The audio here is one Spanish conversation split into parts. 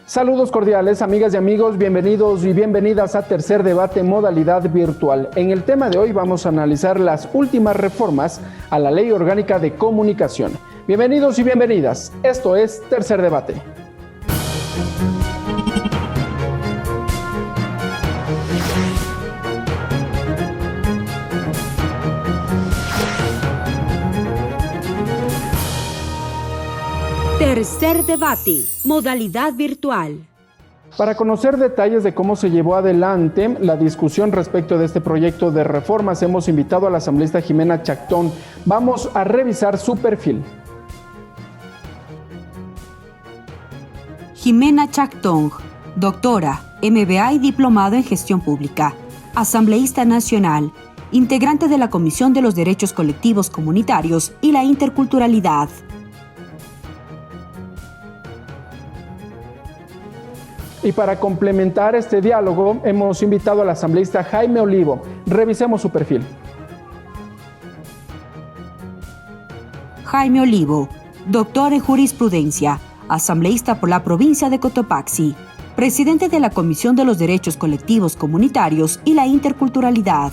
Saludos cordiales, amigas y amigos, bienvenidos y bienvenidas a Tercer Debate modalidad virtual. En el tema de hoy vamos a analizar las últimas reformas a la Ley Orgánica de Comunicación. Bienvenidos y bienvenidas, esto es Tercer Debate. Tercer Debate, modalidad virtual. Para conocer detalles de cómo se llevó adelante la discusión respecto de este proyecto de reformas, hemos invitado a la asambleísta Jimena Chactón. Vamos a revisar su perfil. Jimena Chactón, doctora, MBA y diplomado en Gestión Pública, asambleísta nacional, integrante de la Comisión de los Derechos Colectivos Comunitarios y la Interculturalidad. Y para complementar este diálogo, hemos invitado al asambleísta Jaime Olivo. Revisemos su perfil. Jaime Olivo, doctor en jurisprudencia, asambleísta por la provincia de Cotopaxi, presidente de la Comisión de los Derechos Colectivos Comunitarios y la Interculturalidad.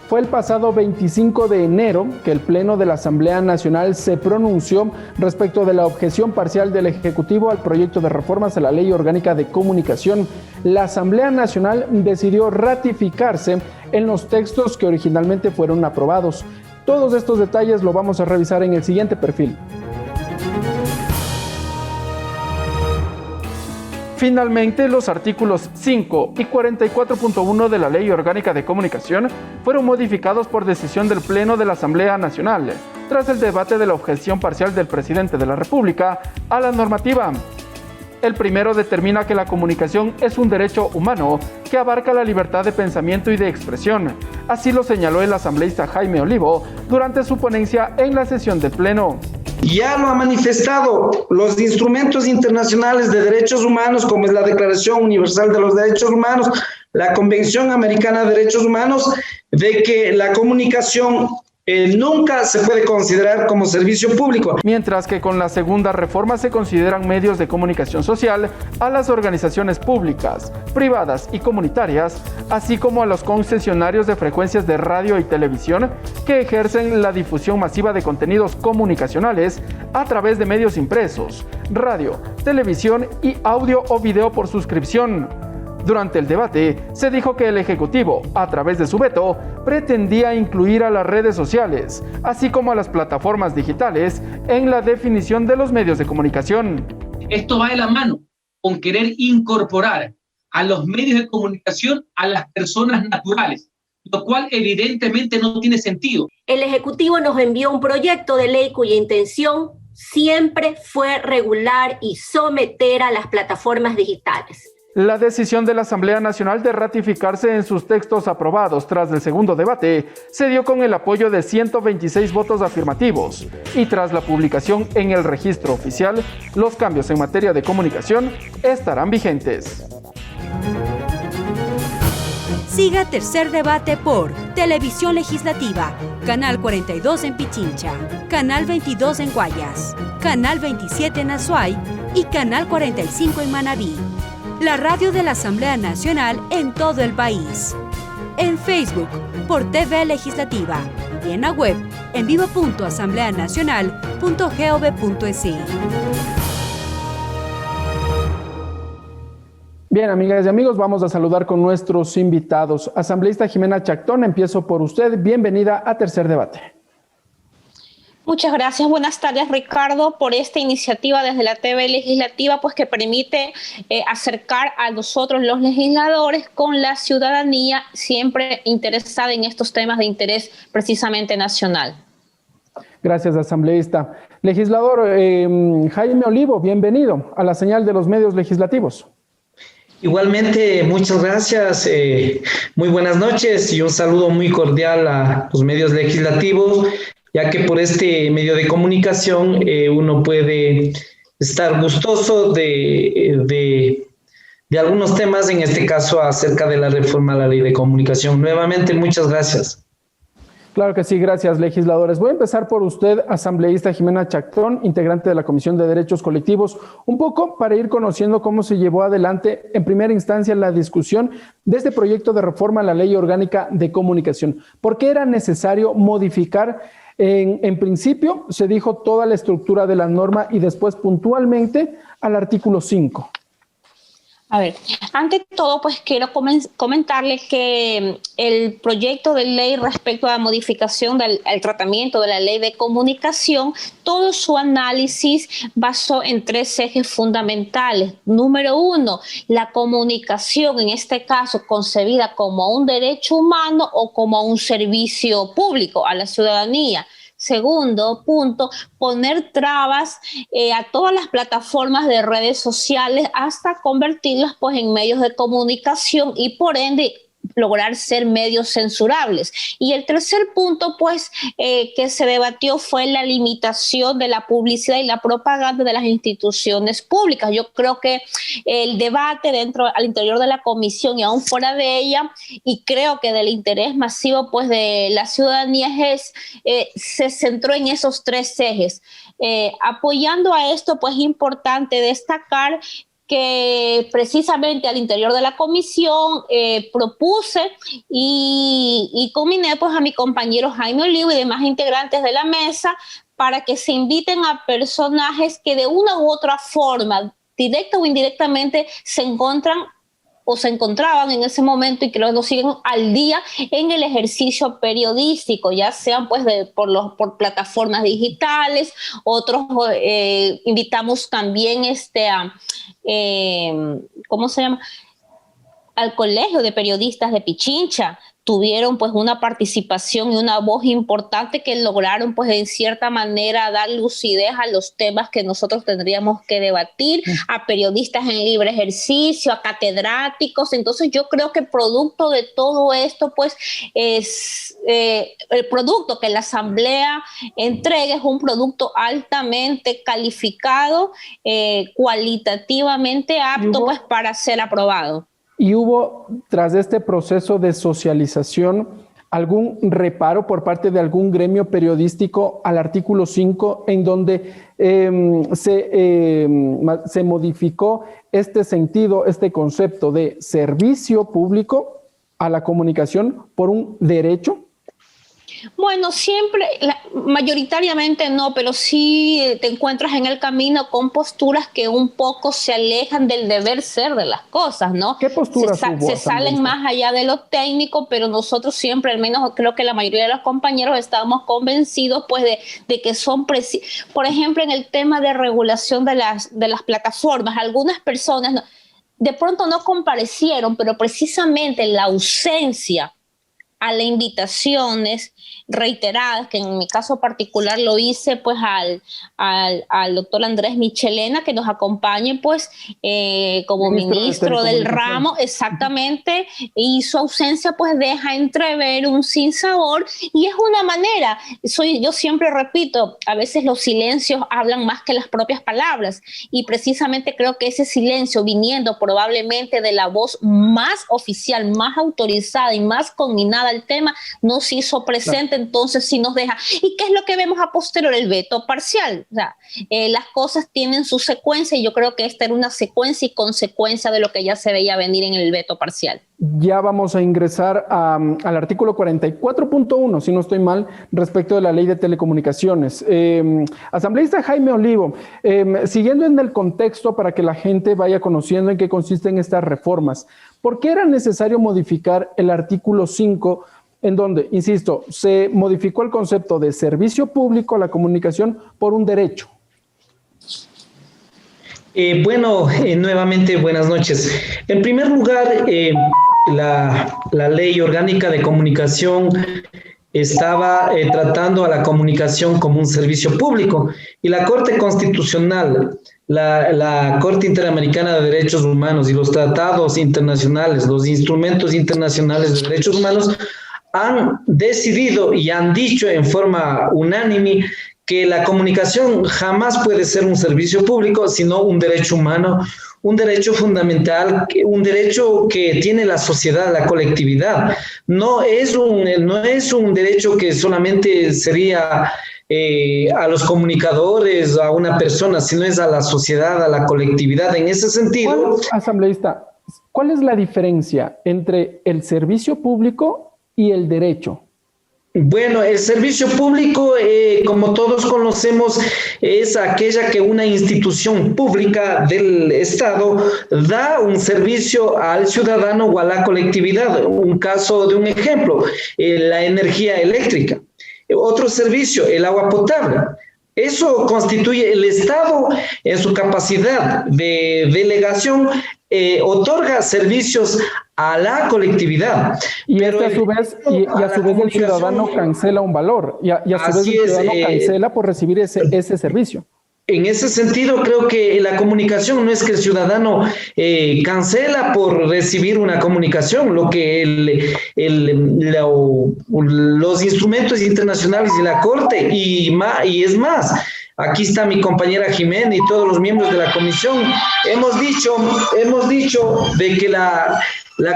Fue el pasado 25 de enero que el Pleno de la Asamblea Nacional se pronunció respecto de la objeción parcial del Ejecutivo al proyecto de reformas a la Ley Orgánica de Comunicación. La Asamblea Nacional decidió ratificarse en los textos que originalmente fueron aprobados. Todos estos detalles lo vamos a revisar en el siguiente perfil. Finalmente, los artículos 5 y 44.1 de la Ley Orgánica de Comunicación fueron modificados por decisión del Pleno de la Asamblea Nacional, tras el debate de la objeción parcial del presidente de la República a la normativa. El primero determina que la comunicación es un derecho humano que abarca la libertad de pensamiento y de expresión. Así lo señaló el asambleísta Jaime Olivo durante su ponencia en la sesión del Pleno. Ya lo ha manifestado los instrumentos internacionales de derechos humanos, como es la Declaración Universal de los Derechos Humanos, la Convención Americana de Derechos Humanos, de que la comunicación nunca se puede considerar como servicio público. Mientras que con la segunda reforma se consideran medios de comunicación social a las organizaciones públicas, privadas y comunitarias, así como a los concesionarios de frecuencias de radio y televisión que ejercen la difusión masiva de contenidos comunicacionales a través de medios impresos, radio, televisión y audio o video por suscripción. Durante el debate, se dijo que el Ejecutivo, a través de su veto, pretendía incluir a las redes sociales, así como a las plataformas digitales, en la definición de los medios de comunicación. Esto va de la mano con querer incorporar a los medios de comunicación a las personas naturales, lo cual evidentemente no tiene sentido. El Ejecutivo nos envió un proyecto de ley cuya intención siempre fue regular y someter a las plataformas digitales. La decisión de la Asamblea Nacional de ratificarse en sus textos aprobados tras el segundo debate se dio con el apoyo de 126 votos afirmativos y tras la publicación en el registro oficial, los cambios en materia de comunicación estarán vigentes. Siga Tercer Debate por Televisión Legislativa, Canal 42 en Pichincha, Canal 22 en Guayas, Canal 27 en Azuay y Canal 45 en Manabí. La radio de la Asamblea Nacional en todo el país. En Facebook, por TV Legislativa. Y en la web, en vivo.asambleanacional.gov.es. Bien, amigas y amigos, vamos a saludar con nuestros invitados. Asambleísta Jimena Chactón, empiezo por usted. Bienvenida a Tercer Debate. Muchas gracias. Buenas tardes, Ricardo, por esta iniciativa desde la TV Legislativa, pues que permite acercar a nosotros los legisladores con la ciudadanía siempre interesada en estos temas de interés precisamente nacional. Gracias, asambleísta. Legislador Jaime Olivo, bienvenido a la señal de los medios legislativos. Igualmente, muchas gracias. Muy buenas noches y un saludo muy cordial a los medios legislativos, ya que por este medio de comunicación uno puede estar gustoso de algunos temas, en este caso acerca de la reforma a la Ley de Comunicación. Nuevamente, muchas gracias. Claro que sí, gracias, legisladores. Voy a empezar por usted, asambleísta Jimena Chactón, integrante de la Comisión de Derechos Colectivos, un poco para ir conociendo cómo se llevó adelante en primera instancia la discusión de este proyecto de reforma a la Ley Orgánica de Comunicación. ¿Por qué era necesario modificar? En principio se dijo toda la estructura de la norma y después puntualmente al artículo 5. A ver, ante todo, pues quiero comentarle que el proyecto de ley respecto a la modificación al tratamiento de la ley de comunicación, todo su análisis basó en 3 ejes fundamentales. Número 1, la comunicación, en este caso concebida como un derecho humano o como un servicio público a la ciudadanía. Segundo punto, poner trabas a todas las plataformas de redes sociales hasta convertirlas pues en medios de comunicación y por ende lograr ser medios censurables. Y el tercer punto, pues, que se debatió fue la limitación de la publicidad y la propaganda de las instituciones públicas. Yo creo que el debate al interior de la comisión y aún fuera de ella, y creo que del interés masivo, pues, de la ciudadanía se centró en esos 3 ejes. Apoyando a esto, pues, es importante destacar que precisamente al interior de la comisión propuse y combiné pues a mi compañero Jaime Olivo y demás integrantes de la mesa para que se inviten a personajes que de una u otra forma, directa o indirectamente, se encontraban en ese momento y que lo siguen al día en el ejercicio periodístico, ya sean pues por plataformas digitales, otros invitamos también ¿cómo se llama? Al Colegio de Periodistas de Pichincha. Tuvieron pues una participación y una voz importante que lograron pues en cierta manera dar lucidez a los temas que nosotros tendríamos que debatir, a periodistas en libre ejercicio, a catedráticos. Entonces yo creo que producto de todo esto pues es el producto que la Asamblea entrega es un producto altamente calificado, cualitativamente apto pues para ser aprobado. ¿Y hubo, tras este proceso de socialización, algún reparo por parte de algún gremio periodístico al artículo 5 en donde se modificó este sentido, este concepto de servicio público a la comunicación por un derecho? Bueno, siempre, mayoritariamente no, pero sí te encuentras en el camino con posturas que un poco se alejan del deber ser de las cosas, ¿no? ¿Qué posturas hubo? Se salen más allá de lo técnico, pero nosotros siempre, al menos creo que la mayoría de los compañeros estábamos convencidos pues de que son, por ejemplo, en el tema de regulación de las plataformas, algunas personas de pronto no comparecieron, pero precisamente la ausencia a las invitaciones reiteradas, que en mi caso particular lo hice pues al doctor Andrés Michelena, que nos acompañe pues como ministro del ramo, exactamente, y su ausencia pues deja entrever un sinsabor y es una manera, yo siempre repito, a veces los silencios hablan más que las propias palabras y precisamente creo que ese silencio viniendo probablemente de la voz más oficial, más autorizada y más conminada al tema, no se hizo presente, entonces sí nos deja. ¿Y qué es lo que vemos a posteriori? El veto parcial. O sea, las cosas tienen su secuencia y yo creo que esta era una secuencia y consecuencia de lo que ya se veía venir en el veto parcial. Ya vamos a ingresar al artículo 44.1, si no estoy mal, respecto de la ley de telecomunicaciones. Asambleísta Jaime Olivo, siguiendo en el contexto para que la gente vaya conociendo en qué consisten estas reformas, ¿por qué era necesario modificar el artículo 5 en donde, insisto, se modificó el concepto de servicio público a la comunicación por un derecho? Nuevamente, buenas noches. En primer lugar, la Ley Orgánica de Comunicación estaba tratando a la comunicación como un servicio público y la Corte Constitucional, la Corte Interamericana de Derechos Humanos y los tratados internacionales, los instrumentos internacionales de derechos humanos han decidido y han dicho en forma unánime que la comunicación jamás puede ser un servicio público, sino un derecho humano, un derecho fundamental, un derecho que tiene la sociedad, la colectividad. No es un derecho que solamente sería a los comunicadores, a una persona, sino es a la sociedad, a la colectividad. En ese sentido... Asambleísta, ¿cuál es la diferencia entre el servicio público y el derecho? Bueno, el servicio público, como todos conocemos, es aquella que una institución pública del Estado da un servicio al ciudadano o a la colectividad. Un caso de un ejemplo, la energía eléctrica. Otro servicio, el agua potable. Eso constituye el Estado en su capacidad de delegación, otorga servicios a la colectividad. Y a su vez el ciudadano cancela un valor, y a su vez el ciudadano cancela por recibir ese servicio. En ese sentido, creo que la comunicación no es que el ciudadano cancela por recibir una comunicación, lo que los instrumentos internacionales y la Corte, y es más, aquí está mi compañera Jimena y todos los miembros de la comisión, hemos dicho de que la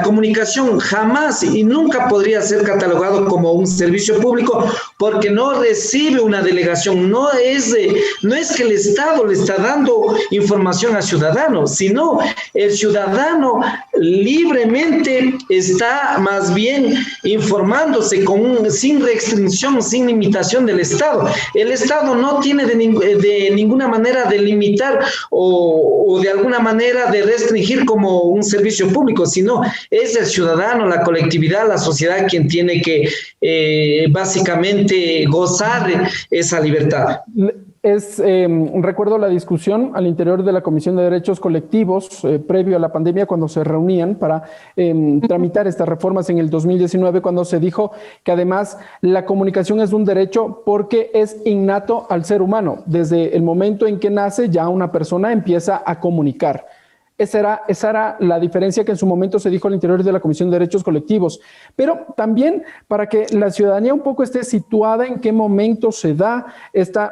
comunicación jamás y nunca podría ser catalogado como un servicio público porque no recibe una delegación, no es que el Estado le está dando información al ciudadano, sino el ciudadano libremente está más bien informándose sin restricción, sin limitación del Estado. El Estado no tiene de ninguna manera de limitar o de alguna manera de restringir como un servicio público, sino es el ciudadano, la colectividad, la sociedad quien tiene que básicamente gozar esa libertad. Recuerdo la discusión al interior de la Comisión de Derechos Colectivos previo a la pandemia cuando se reunían para tramitar estas reformas en el 2019, cuando se dijo que además la comunicación es un derecho porque es innato al ser humano. Desde el momento en que nace ya una persona empieza a comunicar. Esa era la diferencia que en su momento se dijo al interior de la Comisión de Derechos Colectivos. Pero también para que la ciudadanía un poco esté situada en qué momento se da esta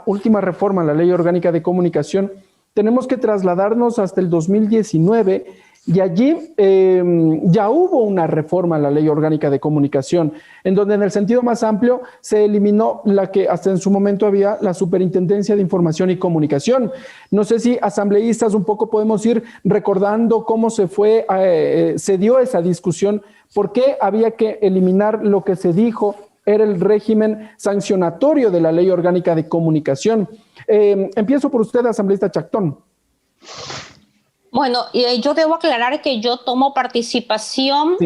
última reforma a la Ley Orgánica de Comunicación, tenemos que trasladarnos hasta el 2019 y allí ya hubo una reforma a la Ley Orgánica de Comunicación, en donde en el sentido más amplio se eliminó la que hasta en su momento había la Superintendencia de Información y Comunicación. No sé si asambleístas un poco podemos ir recordando cómo se dio esa discusión, por qué había que eliminar lo que se dijo era el régimen sancionatorio de la Ley Orgánica de Comunicación. Empiezo por usted, asambleísta Chactón. Bueno, yo debo aclarar que yo tomo participación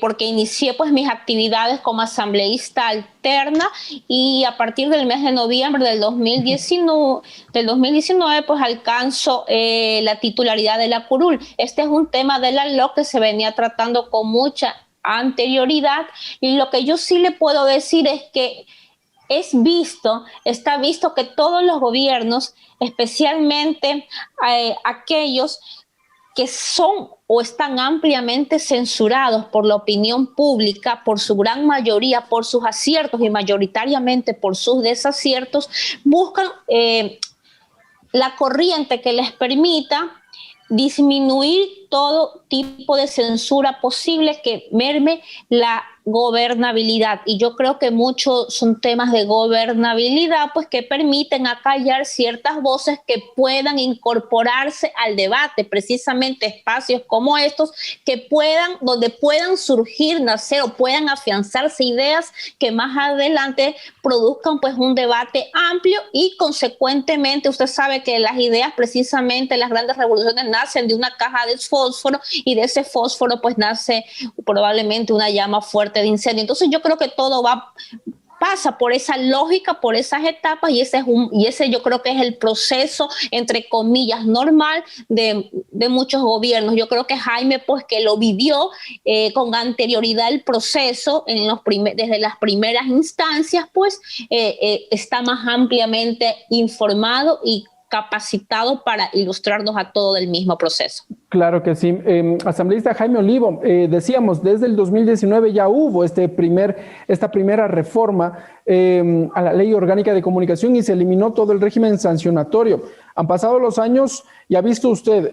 porque inicié pues mis actividades como asambleísta alterna y a partir del mes de noviembre del 2019 pues alcanzo la titularidad de la curul. Este es un tema de la LOC que se venía tratando con mucha anterioridad y lo que yo sí le puedo decir es que está visto que todos los gobiernos, especialmente aquellos que son o están ampliamente censurados por la opinión pública, por su gran mayoría, por sus aciertos y mayoritariamente por sus desaciertos, buscan la corriente que les permita disminuir todo tipo de censura posible que merme la gobernabilidad. Y yo creo que muchos son temas de gobernabilidad, pues que permiten acallar ciertas voces que puedan incorporarse al debate, precisamente espacios como estos, donde puedan surgir, nacer o puedan afianzarse ideas que más adelante produzcan pues un debate amplio y consecuentemente usted sabe que las ideas, precisamente las grandes revoluciones nacen de una caja de fósforo y de ese fósforo pues nace probablemente una llama fuerte de incendio. Entonces yo creo que todo pasa por esa lógica, por esas etapas y ese yo creo que es el proceso entre comillas normal de muchos gobiernos. Yo creo que Jaime pues que lo vivió con anterioridad el proceso desde las primeras instancias pues está más ampliamente informado y capacitado para ilustrarnos a todo el mismo proceso. Claro que sí. Asambleísta Jaime Olivo, decíamos, desde el 2019 ya hubo esta primera reforma a la Ley Orgánica de Comunicación y se eliminó todo el régimen sancionatorio. Han pasado los años y ha visto usted,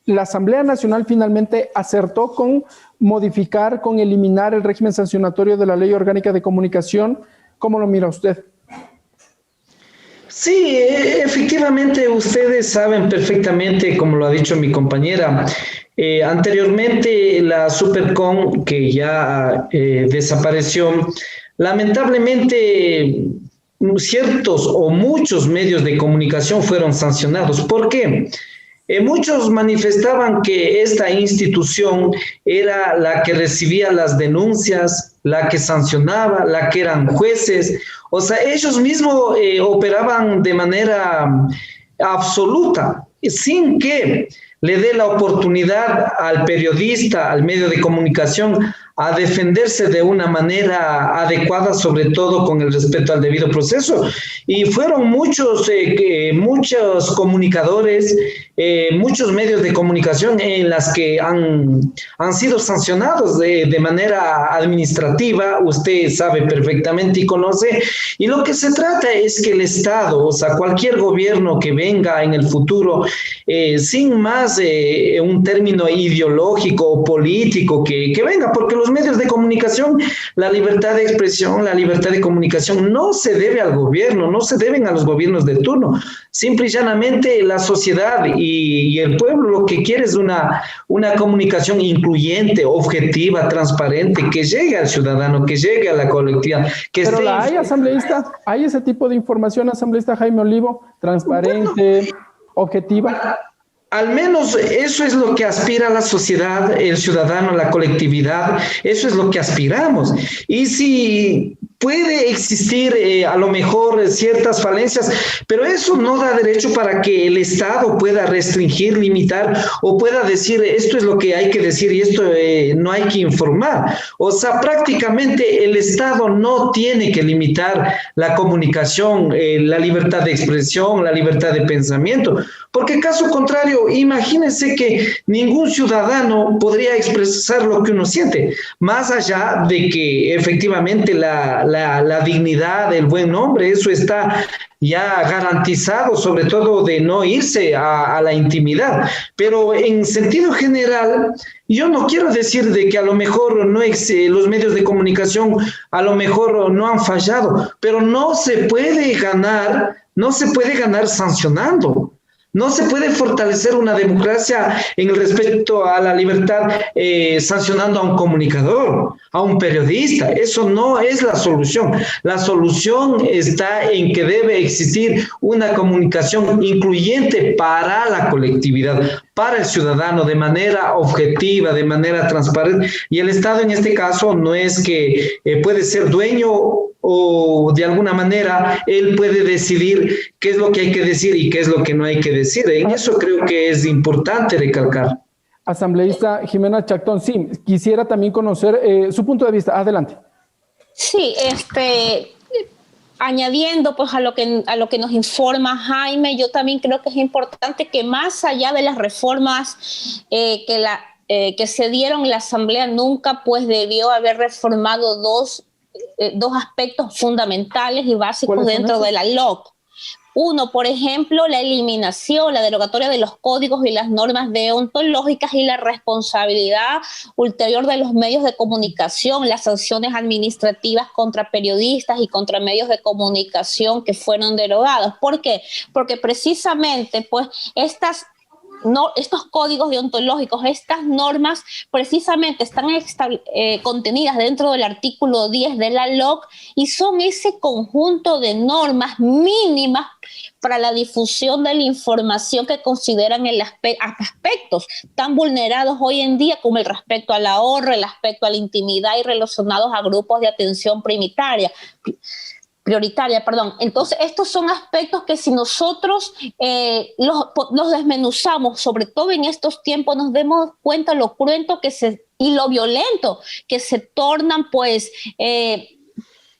la Asamblea Nacional finalmente acertó con modificar, con eliminar el régimen sancionatorio de la Ley Orgánica de Comunicación. ¿Cómo lo mira usted? Sí, efectivamente, ustedes saben perfectamente, como lo ha dicho mi compañera, anteriormente la Supercom, que ya desapareció, lamentablemente ciertos o muchos medios de comunicación fueron sancionados. ¿Por qué? Muchos manifestaban que esta institución era la que recibía las denuncias, la que sancionaba, la que eran jueces. O sea, ellos mismos operaban de manera absoluta, sin que le dé la oportunidad al periodista, al medio de comunicación, a defenderse de una manera adecuada, sobre todo con el respeto al debido proceso. Y fueron muchos comunicadores, muchos medios de comunicación en las que han sido sancionados de manera administrativa, usted sabe perfectamente y conoce. Y lo que se trata es que el Estado, o sea, cualquier gobierno que venga en el futuro, sin más un término ideológico o político que venga, porque los medios de comunicación, la libertad de expresión, la libertad de comunicación no se debe al gobierno, no se deben a los gobiernos de turno. Simple y llanamente la sociedad y el pueblo lo que quiere es una comunicación incluyente, objetiva, transparente, que llegue al ciudadano, que llegue a la colectividad. Pero la hay, asambleísta, hay ese tipo de información, asambleísta Jaime Olivo, transparente, objetiva. Al menos eso es lo que aspira la sociedad, el ciudadano, la colectividad, eso es lo que aspiramos. Y si puede existir a lo mejor ciertas falencias, pero eso no da derecho para que el Estado pueda restringir, limitar o pueda decir esto es lo que hay que decir y esto no hay que informar. O sea, prácticamente el Estado no tiene que limitar la comunicación, la libertad de expresión, la libertad de pensamiento, porque caso contrario, imagínense que ningún ciudadano podría expresar lo que uno siente, más allá de que efectivamente la dignidad, el buen nombre, eso está ya garantizado, sobre todo de no irse a la intimidad. Pero en sentido general, yo no quiero decir de que a lo mejor los medios de comunicación a lo mejor no han fallado, pero no se puede ganar sancionando. No se puede fortalecer una democracia en el respeto a la libertad sancionando a un comunicador, a un periodista. Eso no es la solución. La solución está en que debe existir una comunicación incluyente para la colectividad, para el ciudadano, de manera objetiva, de manera transparente. Y el Estado en este caso no es que puede ser dueño o de alguna manera él puede decidir qué es lo que hay que decir y qué es lo que no hay que decir. En eso creo que es importante recalcar. Asambleísta Jimena Chactón, sí, quisiera también conocer su punto de vista. Adelante. Sí, añadiendo pues a lo que nos informa Jaime, yo también creo que es importante que más allá de las reformas que se dieron, la Asamblea nunca pues debió haber reformado dos aspectos fundamentales y básicos dentro de la LOC. Uno, por ejemplo, la derogatoria de los códigos y las normas deontológicas y la responsabilidad ulterior de los medios de comunicación, las sanciones administrativas contra periodistas y contra medios de comunicación que fueron derogados. ¿Por qué? Porque precisamente pues estos códigos deontológicos, estas normas precisamente están contenidas dentro del artículo 10 de la LOC y son ese conjunto de normas mínimas para la difusión de la información que consideran aspectos tan vulnerados hoy en día como el respeto al ahorro, el respeto a la intimidad y relacionados a grupos de atención prioritaria. Entonces, estos son aspectos que si nosotros los desmenuzamos, sobre todo en estos tiempos, nos demos cuenta lo cruento y lo violento que se tornan, pues,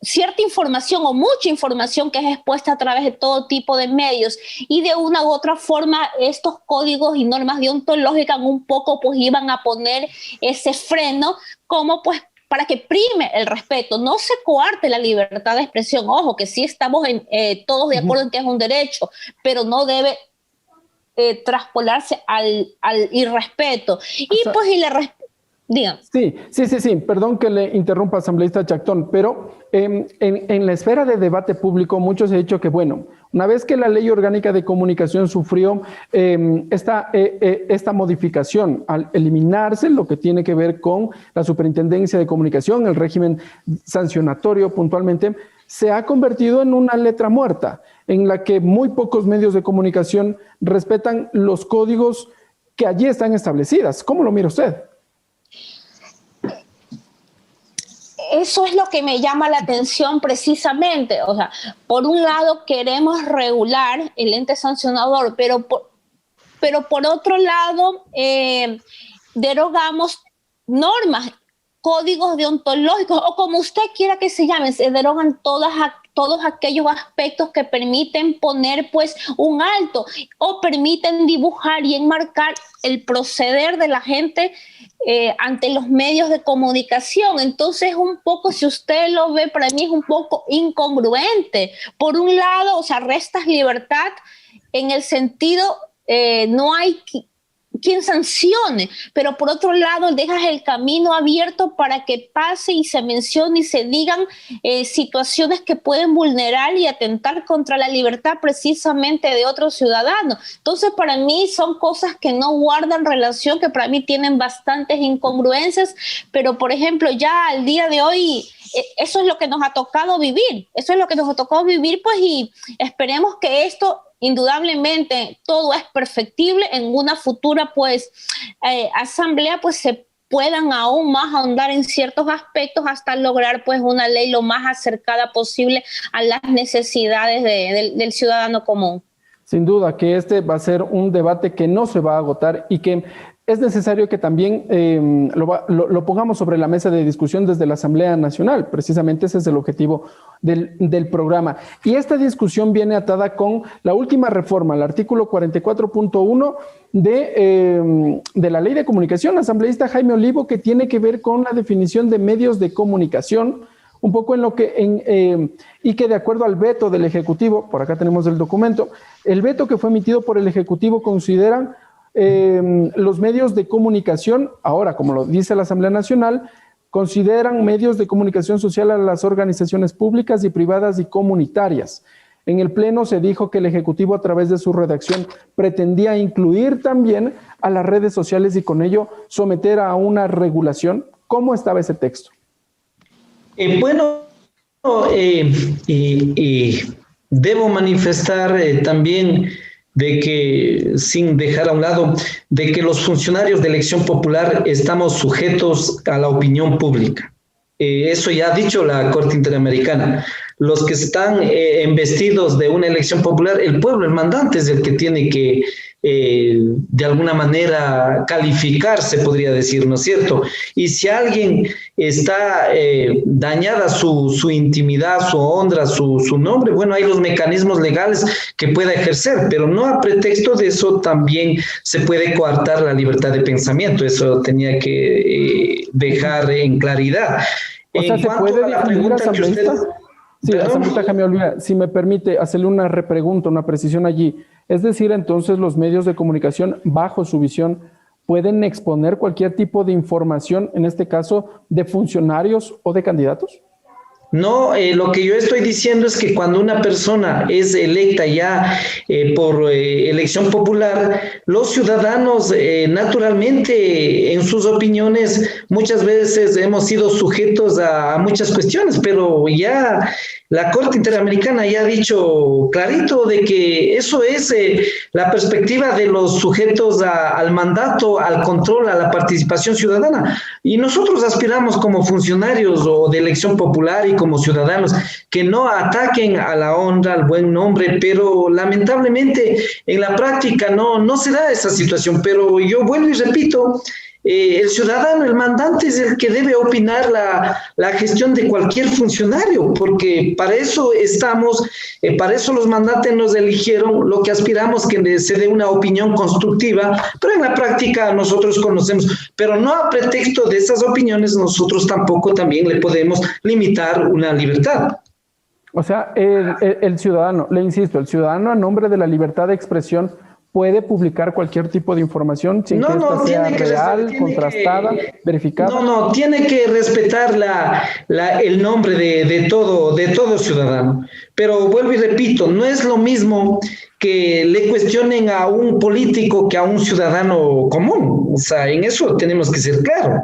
cierta información o mucha información que es expuesta a través de todo tipo de medios, y de una u otra forma estos códigos y normas deontológicas un poco pues iban a poner ese freno como pues para que prime el respeto, no se coarte la libertad de expresión. Ojo, que sí estamos todos de acuerdo en que es un derecho, pero no debe traspolarse al irrespeto. Digan. Sí, perdón que le interrumpa, asambleísta Chactón, pero en la esfera de debate público mucho se ha dicho que, bueno, una vez que la Ley Orgánica de Comunicación sufrió esta modificación, al eliminarse lo que tiene que ver con la Superintendencia de Comunicación, el régimen sancionatorio puntualmente, se ha convertido en una letra muerta, en la que muy pocos medios de comunicación respetan los códigos que allí están establecidas. ¿Cómo lo mira usted? Eso es lo que me llama la atención precisamente. O sea, por un lado queremos regular el ente sancionador, pero por otro lado derogamos normas, códigos deontológicos, o como usted quiera que se llamen, se derogan todos aquellos aspectos que permiten poner pues un alto o permiten dibujar y enmarcar el proceder de la gente ante los medios de comunicación. Entonces, un poco, si usted lo ve, para mí es un poco incongruente. Por un lado, o sea, restas libertad en el sentido, no hay quien sancione, pero por otro lado dejas el camino abierto para que pase y se mencione y se digan situaciones que pueden vulnerar y atentar contra la libertad precisamente de otros ciudadanos. Entonces, para mí son cosas que no guardan relación, que para mí tienen bastantes incongruencias, pero por ejemplo ya al día de hoy eso es lo que nos ha tocado vivir, pues, y esperemos que esto, indudablemente, todo es perfectible en una futura, pues, asamblea, pues, se puedan aún más ahondar en ciertos aspectos hasta lograr, pues, una ley lo más acercada posible a las necesidades del ciudadano común. Sin duda que este va a ser un debate que no se va a agotar y que es necesario que también lo pongamos sobre la mesa de discusión desde la Asamblea Nacional. Precisamente ese es el objetivo del programa. Y esta discusión viene atada con la última reforma, el artículo 44.1 de la Ley de Comunicación. Asambleísta Jaime Olivo, que tiene que ver con la definición de medios de comunicación, un poco en lo que, y que de acuerdo al veto del Ejecutivo, por acá tenemos el documento, el veto que fue emitido por el Ejecutivo consideran los medios de comunicación, ahora como lo dice la Asamblea Nacional, consideran medios de comunicación social a las organizaciones públicas y privadas y comunitarias. En el Pleno se dijo que el Ejecutivo, a través de su redacción, pretendía incluir también a las redes sociales y con ello someter a una regulación. ¿Cómo estaba ese texto? Debo manifestar también de que, sin dejar a un lado, de que los funcionarios de elección popular estamos sujetos a la opinión pública. Eso ya ha dicho la Corte Interamericana. Los que están embestidos de una elección popular, el pueblo, el mandante, es el que tiene que de alguna manera calificarse, podría decir, ¿no es cierto? Y si alguien está dañada su intimidad, su honra, su nombre, bueno, hay los mecanismos legales que pueda ejercer, pero no a pretexto de eso también se puede coartar la libertad de pensamiento. Eso tenía que dejar en claridad. O sea, ¿se puede definir asambleísta? Sí, asambleísta Jaime Olvera, si me permite hacerle una repregunta, una precisión allí. Es decir, entonces los medios de comunicación, bajo su visión, pueden exponer cualquier tipo de información, en este caso, de funcionarios o de candidatos. No, lo que yo estoy diciendo es que cuando una persona es electa ya por elección popular, los ciudadanos naturalmente en sus opiniones muchas veces hemos sido sujetos a muchas cuestiones, pero ya la Corte Interamericana ya ha dicho clarito de que eso es la perspectiva de los sujetos al mandato, al control, a la participación ciudadana. Y nosotros aspiramos como funcionarios o de elección popular y como ciudadanos que no ataquen a la honra, al buen nombre, pero lamentablemente en la práctica no se da esa situación. Pero yo vuelvo y repito, el ciudadano, el mandante es el que debe opinar la gestión de cualquier funcionario, porque para eso estamos, para eso los mandantes nos eligieron, lo que aspiramos que se dé una opinión constructiva, pero en la práctica nosotros conocemos, pero no a pretexto de esas opiniones nosotros tampoco también le podemos limitar una libertad. O sea, el ciudadano, le insisto, el ciudadano a nombre de la libertad de expresión puede publicar cualquier tipo de información sin que esta sea real, contrastada, verificada. No, tiene que respetar el nombre de todo ciudadano. Pero vuelvo y repito, no es lo mismo que le cuestionen a un político que a un ciudadano común. O sea, en eso tenemos que ser claros.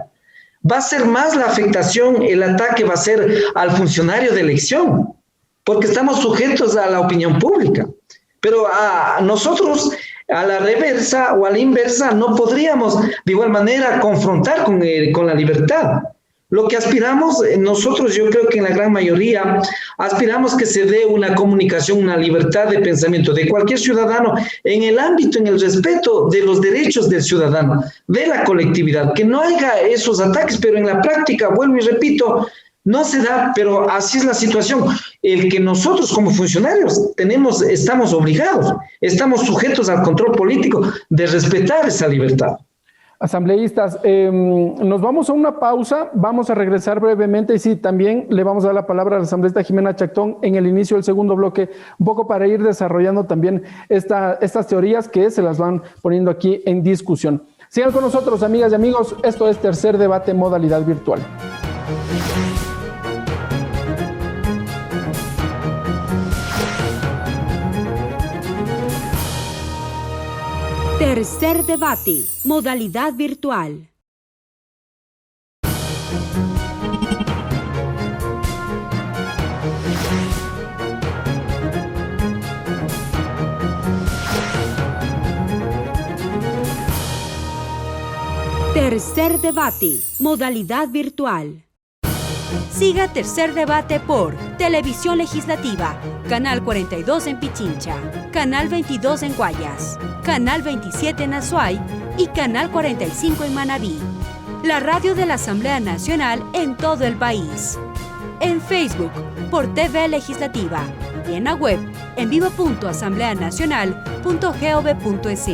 Va a ser más la afectación, el ataque va a ser al funcionario de elección, porque estamos sujetos a la opinión pública. Pero a nosotros, a la reversa o a la inversa, no podríamos de igual manera confrontar con la libertad. Lo que aspiramos, nosotros yo creo que en la gran mayoría, aspiramos que se dé una comunicación, una libertad de pensamiento de cualquier ciudadano en el ámbito, en el respeto de los derechos del ciudadano, de la colectividad, que no haya esos ataques, pero en la práctica, vuelvo y repito, no se da, pero así es la situación. El que nosotros como funcionarios estamos obligados, estamos sujetos al control político de respetar esa libertad. Asambleístas, nos vamos a una pausa, vamos a regresar brevemente y sí, también le vamos a dar la palabra a la asambleísta Jimena Chactón en el inicio del segundo bloque, un poco para ir desarrollando también estas teorías que se las van poniendo aquí en discusión. Sigan con nosotros, amigas y amigos, esto es Tercer Debate Modalidad Virtual. Tercer debate, modalidad virtual. Tercer debate, modalidad virtual. Siga Tercer Debate por Televisión Legislativa, Canal 42 en Pichincha, Canal 22 en Guayas, Canal 27 en Azuay y Canal 45 en Manabí. La radio de la Asamblea Nacional en todo el país. En Facebook por TV Legislativa y en la web en vivo.asambleanacional.gov.es.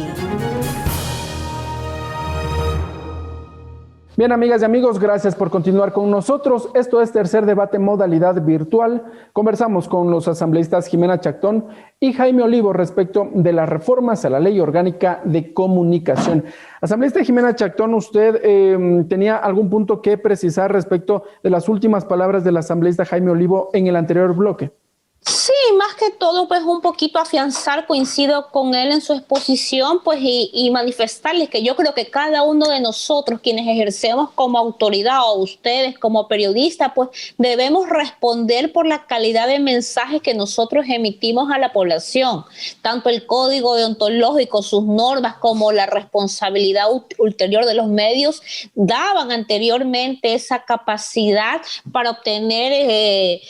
Bien, amigas y amigos, gracias por continuar con nosotros. Esto es Tercer Debate Modalidad Virtual. Conversamos con los asambleístas Jimena Chactón y Jaime Olivo respecto de las reformas a la Ley Orgánica de Comunicación. Asambleísta Jimena Chactón, ¿usted tenía algún punto que precisar respecto de las últimas palabras del asambleísta Jaime Olivo en el anterior bloque? Sí, más que todo, pues un poquito afianzar, coincido con él en su exposición, pues y manifestarles que yo creo que cada uno de nosotros, quienes ejercemos como autoridad o ustedes como periodistas, pues debemos responder por la calidad de mensajes que nosotros emitimos a la población. Tanto el código deontológico, sus normas, como la responsabilidad ulterior de los medios, daban anteriormente esa capacidad para obtener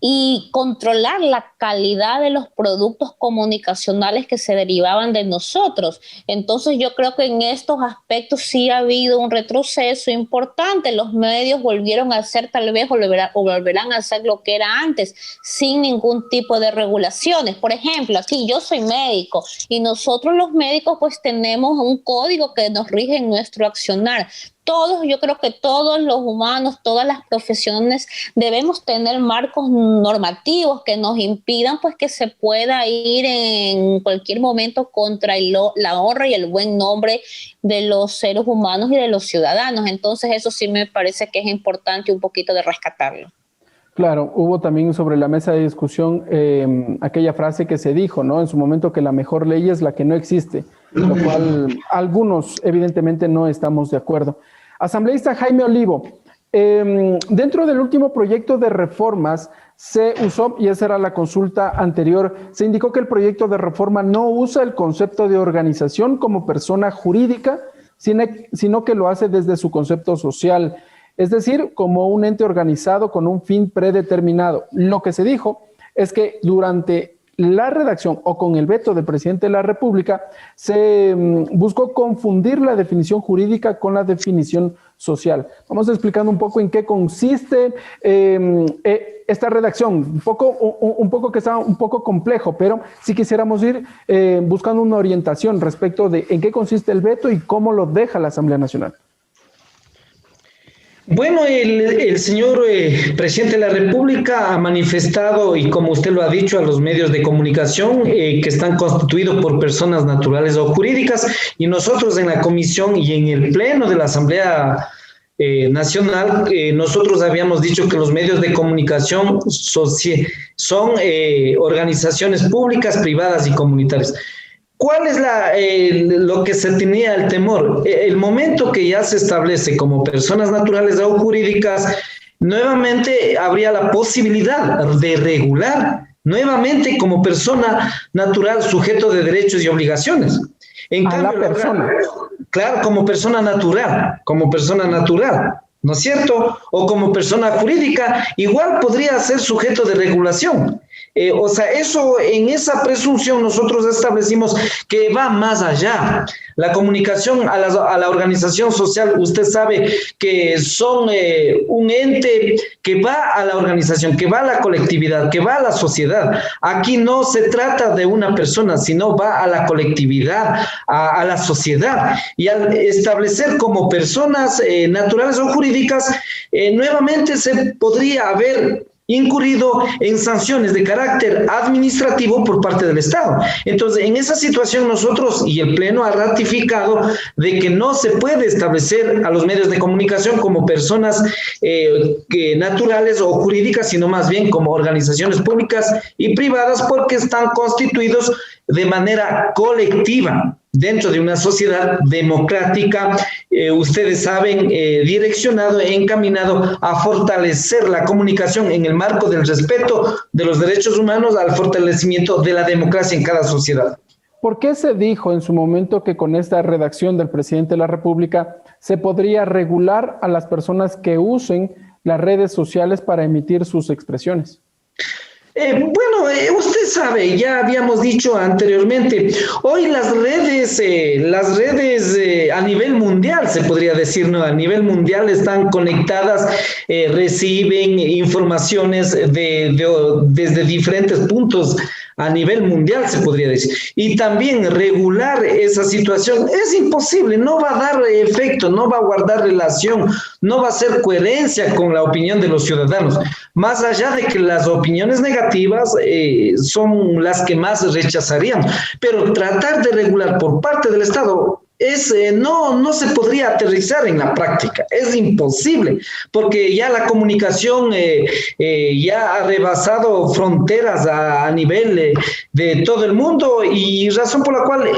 y controlar la calidad de los productos comunicacionales que se derivaban de nosotros. Entonces yo creo que en estos aspectos sí ha habido un retroceso importante. Los medios volvieron a ser tal vez o volverán a ser lo que era antes, sin ningún tipo de regulaciones. Por ejemplo, aquí yo soy médico y nosotros los médicos pues tenemos un código que nos rige en nuestro accionar. Todos, yo creo que todos los humanos, todas las profesiones debemos tener marcos normativos que nos impidan pues que se pueda ir en cualquier momento contra la honra y el buen nombre de los seres humanos y de los ciudadanos. Entonces eso sí me parece que es importante un poquito de rescatarlo. Claro, hubo también sobre la mesa de discusión aquella frase que se dijo, ¿no? En su momento, que la mejor ley es la que no existe, lo cual algunos evidentemente no estamos de acuerdo. Asambleísta Jaime Olivo, dentro del último proyecto de reformas se usó, y esa era la consulta anterior, se indicó que el proyecto de reforma no usa el concepto de organización como persona jurídica, sino que lo hace desde su concepto social, es decir, como un ente organizado con un fin predeterminado. Lo que se dijo es que durante la redacción o con el veto del presidente de la República se buscó confundir la definición jurídica con la definición social. Vamos explicando un poco en qué consiste esta redacción, un poco que está un poco complejo, pero sí quisiéramos ir buscando una orientación respecto de en qué consiste el veto y cómo lo deja la Asamblea Nacional. Bueno, el señor presidente de la República ha manifestado, y como usted lo ha dicho, a los medios de comunicación que están constituidos por personas naturales o jurídicas, y nosotros en la comisión y en el pleno de la Asamblea Nacional, nosotros habíamos dicho que los medios de comunicación son organizaciones públicas, privadas y comunitarias. ¿Cuál es lo que se tenía el temor? El momento que ya se establece como personas naturales o jurídicas, nuevamente habría la posibilidad de regular nuevamente como persona natural sujeto de derechos y obligaciones. En cambio, la persona. Claro, como persona natural, ¿no es cierto? O como persona jurídica, igual podría ser sujeto de regulación. O sea, en esa presunción nosotros establecimos que va más allá. La comunicación a la organización social, usted sabe que son un ente que va a la organización, que va a la colectividad, que va a la sociedad. Aquí no se trata de una persona, sino va a la colectividad, a la sociedad. Y al establecer como personas naturales o jurídicas, nuevamente se podría haber incurrido en sanciones de carácter administrativo por parte del Estado. Entonces, en esa situación nosotros y el Pleno ha ratificado de que no se puede establecer a los medios de comunicación como personas naturales o jurídicas, sino más bien como organizaciones públicas y privadas, porque están constituidos de manera colectiva dentro de una sociedad democrática, ustedes saben, direccionado e encaminado a fortalecer la comunicación en el marco del respeto de los derechos humanos al fortalecimiento de la democracia en cada sociedad. ¿Por qué se dijo en su momento que con esta redacción del presidente de la República se podría regular a las personas que usen las redes sociales para emitir sus expresiones? Usted sabe, ya habíamos dicho anteriormente, hoy las redes a nivel mundial, se podría decir, ¿no? A nivel mundial están conectadas, reciben informaciones desde diferentes puntos a nivel mundial, se podría decir. Y también regular esa situación es imposible, no va a dar efecto, no va a guardar relación, no va a ser coherencia con la opinión de los ciudadanos. Más allá de que las opiniones negativas son las que más rechazaríamos, pero tratar de regular por parte del Estado no se podría aterrizar en la práctica, es imposible, porque ya la comunicación ya ha rebasado fronteras a nivel de todo el mundo, y razón por la cual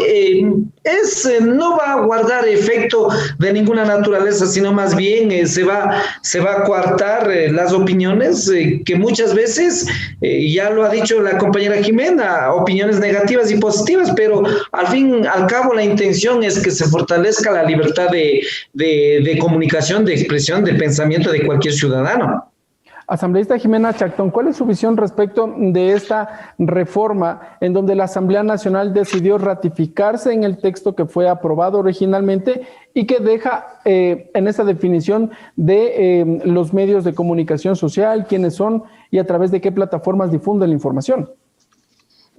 no va a guardar efecto de ninguna naturaleza, sino más bien se va a coartar las opiniones que muchas veces, ya lo ha dicho la compañera Jimena, opiniones negativas y positivas, pero al fin, al cabo, la intención es que se fortalezca la libertad de comunicación, de expresión, de pensamiento de cualquier ciudadano. Asambleísta Jimena Chactón, ¿cuál es su visión respecto de esta reforma en donde la Asamblea Nacional decidió ratificarse en el texto que fue aprobado originalmente y que deja en esa definición de los medios de comunicación social, quiénes son y a través de qué plataformas difunden la información?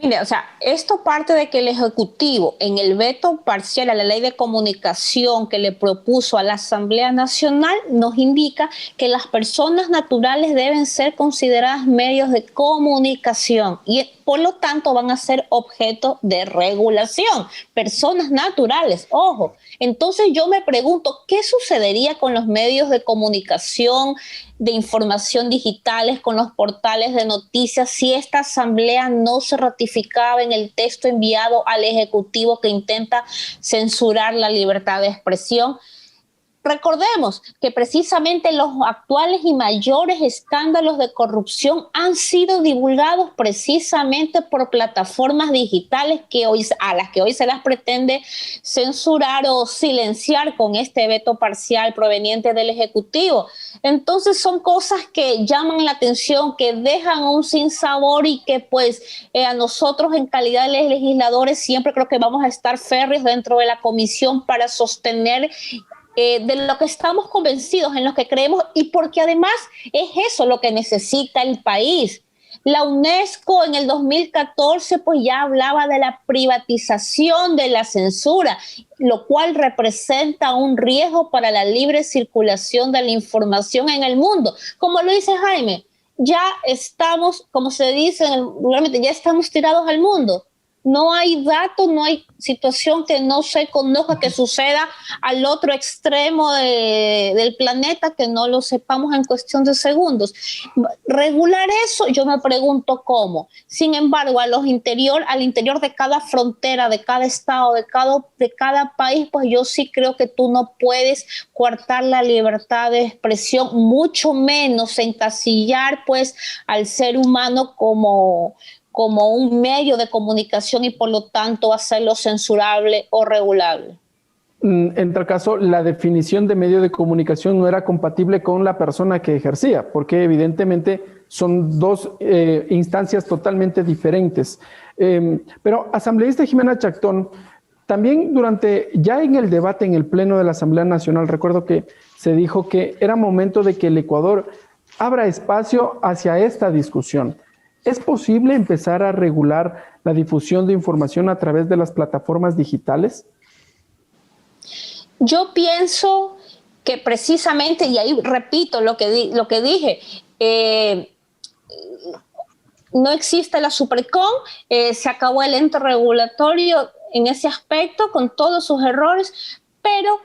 Mire, o sea, esto parte de que el Ejecutivo, en el veto parcial a la Ley de Comunicación que le propuso a la Asamblea Nacional, nos indica que las personas naturales deben ser consideradas medios de comunicación y por lo tanto van a ser objeto de regulación. Personas naturales, ojo. Entonces yo me pregunto, ¿qué sucedería con los medios de comunicación, de información digitales, con los portales de noticias, si esta asamblea no se ratificaba en el texto enviado al Ejecutivo que intenta censurar la libertad de expresión? Recordemos que precisamente los actuales y mayores escándalos de corrupción han sido divulgados precisamente por plataformas digitales a las que hoy se las pretende censurar o silenciar con este veto parcial proveniente del Ejecutivo. Entonces son cosas que llaman la atención, que dejan un sinsabor y que pues a nosotros en calidad de legisladores siempre creo que vamos a estar férreos dentro de la comisión para sostener de lo que estamos convencidos, en lo que creemos, y porque además es eso lo que necesita el país. La UNESCO en el 2014 pues ya hablaba de la privatización de la censura, lo cual representa un riesgo para la libre circulación de la información en el mundo. Como lo dice Jaime, ya estamos, como se dice realmente, ya estamos tirados al mundo. No hay datos, no hay situación que no se conozca que suceda al otro extremo del planeta, que no lo sepamos en cuestión de segundos. Regular eso, yo me pregunto cómo. Sin embargo, al interior de cada frontera, de cada estado, de cada país, pues yo sí creo que tú no puedes coartar la libertad de expresión, mucho menos encasillar pues al ser humano como un medio de comunicación y por lo tanto hacerlo censurable o regulable. En tal caso, la definición de medio de comunicación no era compatible con la persona que ejercía, porque evidentemente son dos instancias totalmente diferentes. Pero, asambleísta Jimena Chactón, también ya en el debate en el Pleno de la Asamblea Nacional, recuerdo que se dijo que era momento de que el Ecuador abra espacio hacia esta discusión. ¿Es posible empezar a regular la difusión de información a través de las plataformas digitales? Yo pienso que precisamente, y ahí repito lo que dije, no existe la Supercom, se acabó el ente regulatorio en ese aspecto con todos sus errores, pero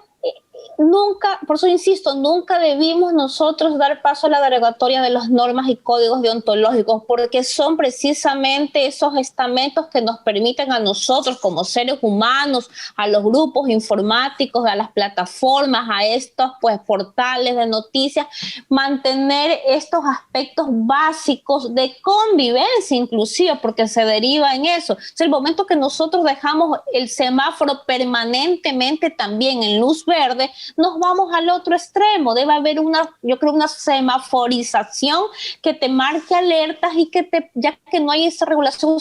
nunca, por eso insisto, nunca debimos nosotros dar paso a la derogatoria de las normas y códigos deontológicos, porque son precisamente esos estamentos que nos permiten a nosotros como seres humanos, a los grupos informáticos, a las plataformas, a estos pues portales de noticias, mantener estos aspectos básicos de convivencia inclusive, porque se deriva en eso. O sea, el momento que nosotros dejamos el semáforo permanentemente también en luz verde, nos vamos al otro extremo. Debe haber una semaforización que te marque alertas y ya que no hay esa regulación,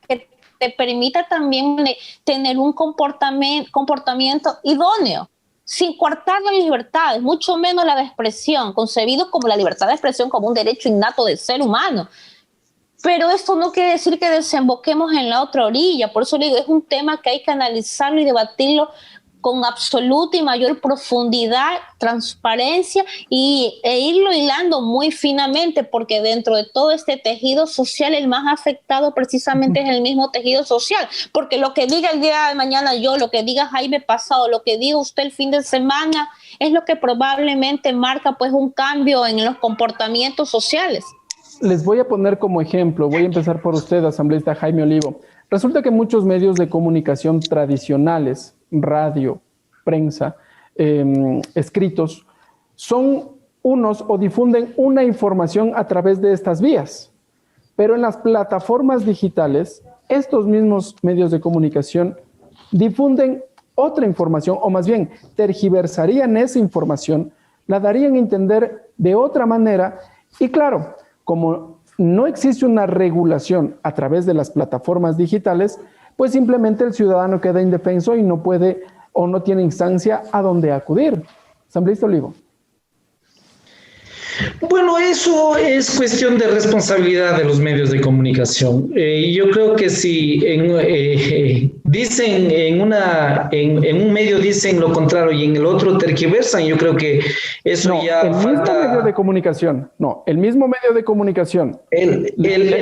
que te permita también tener un comportamiento idóneo, sin coartar las libertades, mucho menos la de expresión, concebido como la libertad de expresión como un derecho innato del ser humano. Pero esto no quiere decir que desemboquemos en la otra orilla. Por eso le digo, es un tema que hay que analizarlo y debatirlo con absoluta y mayor profundidad, transparencia e irlo hilando muy finamente, porque dentro de todo este tejido social el más afectado precisamente es el mismo tejido social, porque lo que diga el día de mañana yo, lo que diga Jaime pasado, lo que diga usted el fin de semana, es lo que probablemente marca pues un cambio en los comportamientos sociales. Les voy a poner como ejemplo, voy a empezar por usted, asambleísta Jaime Olivo. Resulta que muchos medios de comunicación tradicionales, radio, prensa, escritos, son unos o difunden una información a través de estas vías. Pero en las plataformas digitales, estos mismos medios de comunicación difunden otra información, o más bien tergiversarían esa información, la darían a entender de otra manera. Y claro, como no existe una regulación a través de las plataformas digitales, pues simplemente el ciudadano queda indefenso y no puede o no tiene instancia a donde acudir. Asambleísta Olivo. Bueno, eso es cuestión de responsabilidad de los medios de comunicación. Yo creo que si dicen en un medio dicen lo contrario y en el otro tergiversan, yo creo que eso no, ya el falta... mismo medio de comunicación. No, el mismo medio de comunicación. El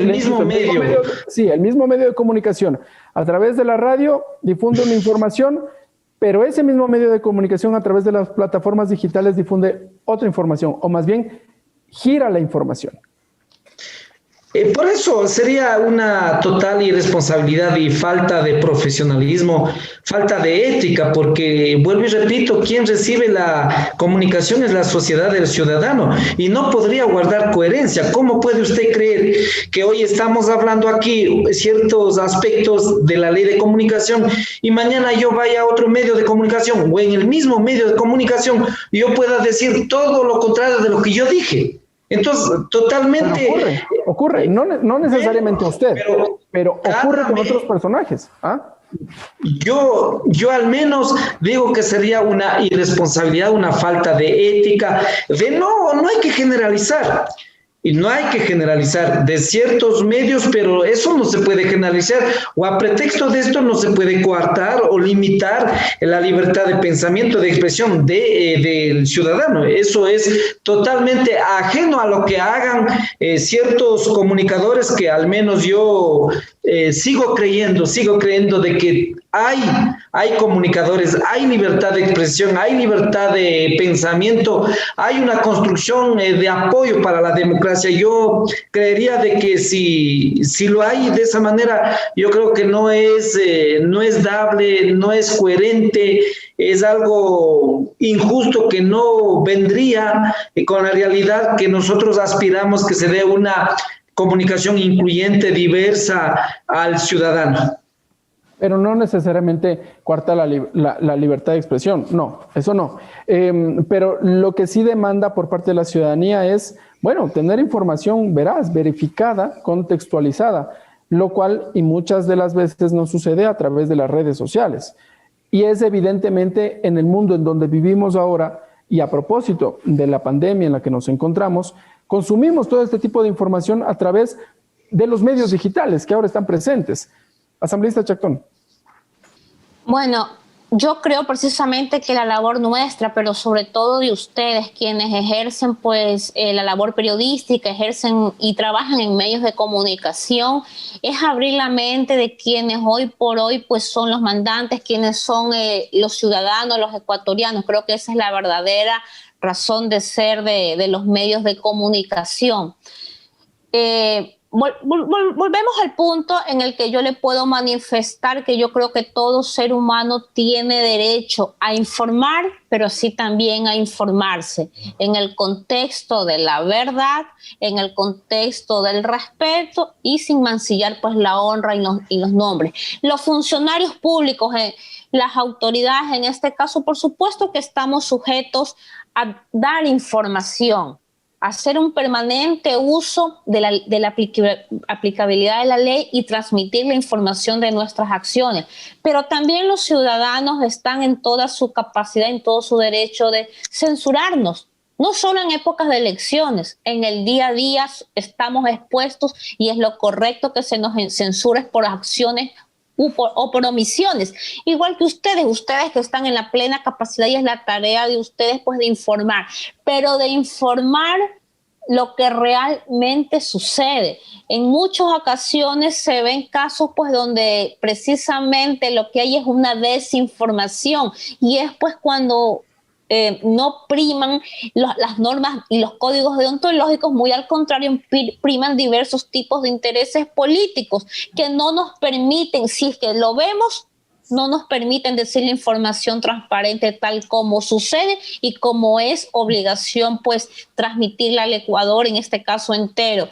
mismo medio. Sí, el mismo medio de comunicación. A través de la radio difunde una información, pero ese mismo medio de comunicación a través de las plataformas digitales difunde otra información, o más bien gira la información. Por eso sería una total irresponsabilidad y falta de profesionalismo, falta de ética, porque vuelvo y repito, quien recibe la comunicación es la sociedad del ciudadano y no podría guardar coherencia. ¿Cómo puede usted creer que hoy estamos hablando aquí ciertos aspectos de la ley de comunicación y mañana yo vaya a otro medio de comunicación o en el mismo medio de comunicación yo pueda decir todo lo contrario de lo que yo dije? Entonces, totalmente... Ocurre. No necesariamente usted, pero ocurre con otros personajes. ¿Ah? Yo al menos digo que sería una irresponsabilidad, una falta de ética, no hay que generalizar. Y no hay que generalizar de ciertos medios, pero eso no se puede generalizar, o a pretexto de esto no se puede coartar o limitar la libertad de pensamiento, de expresión del ciudadano. Eso es totalmente ajeno a lo que hagan ciertos comunicadores que al menos yo sigo creyendo de que hay comunicadores, hay libertad de expresión, hay libertad de pensamiento, hay una construcción de apoyo para la democracia. Yo creería de que si lo hay de esa manera, yo creo que no es dable, no es coherente, es algo injusto que no vendría con la realidad que nosotros aspiramos que se dé una comunicación incluyente, diversa al ciudadano. Pero no necesariamente coarta la libertad de expresión, no, eso no. Pero lo que sí demanda por parte de la ciudadanía es, bueno, tener información veraz, verificada, contextualizada, lo cual y muchas de las veces no sucede a través de las redes sociales. Y es evidentemente en el mundo en donde vivimos ahora, y a propósito de la pandemia en la que nos encontramos, consumimos todo este tipo de información a través de los medios digitales que ahora están presentes. Asambleísta Chacón. Bueno, yo creo precisamente que la labor nuestra, pero sobre todo de ustedes, quienes ejercen pues la labor periodística, ejercen y trabajan en medios de comunicación, es abrir la mente de quienes hoy por hoy pues son los mandantes, quienes son los ciudadanos, los ecuatorianos. Creo que esa es la verdadera razón de ser de los medios de comunicación. Volvemos al punto en el que yo le puedo manifestar que yo creo que todo ser humano tiene derecho a informar, pero sí también a informarse en el contexto de la verdad, en el contexto del respeto y sin mancillar pues la honra y los nombres. Los funcionarios públicos, las autoridades en este caso, por supuesto que estamos sujetos a dar información, hacer un permanente uso de la aplicabilidad de la ley y transmitir la información de nuestras acciones. Pero también los ciudadanos están en toda su capacidad, en todo su derecho de censurarnos. No solo en épocas de elecciones, en el día a día estamos expuestos y es lo correcto que se nos censure por acciones o por omisiones, igual que ustedes que están en la plena capacidad y es la tarea de ustedes pues de informar, pero de informar lo que realmente sucede. En muchas ocasiones se ven casos pues donde precisamente lo que hay es una desinformación y es pues cuando no priman las normas y los códigos deontológicos, muy al contrario, priman diversos tipos de intereses políticos que no nos permiten, si es que lo vemos, no nos permiten decir la información transparente tal como sucede y como es obligación pues transmitirla al Ecuador, en este caso entero.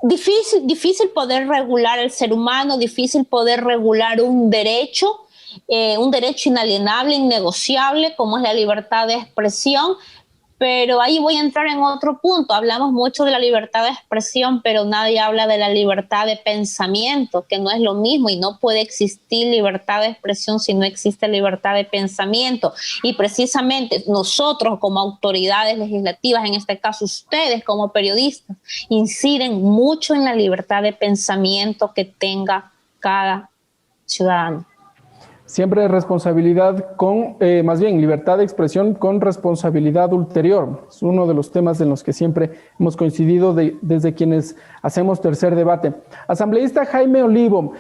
Difícil poder regular el ser humano, difícil poder regular un derecho inalienable, innegociable, como es la libertad de expresión, pero ahí voy a entrar en otro punto. Hablamos mucho de la libertad de expresión, pero nadie habla de la libertad de pensamiento, que no es lo mismo y no puede existir libertad de expresión si no existe libertad de pensamiento. Y precisamente nosotros como autoridades legislativas, en este caso ustedes como periodistas, inciden mucho en la libertad de pensamiento que tenga cada ciudadano. siempre responsabilidad con, más bien, libertad de expresión con responsabilidad ulterior. Es uno de los temas en los que siempre hemos coincidido desde quienes hacemos Tercer Debate. Asambleísta Jaime Olivo,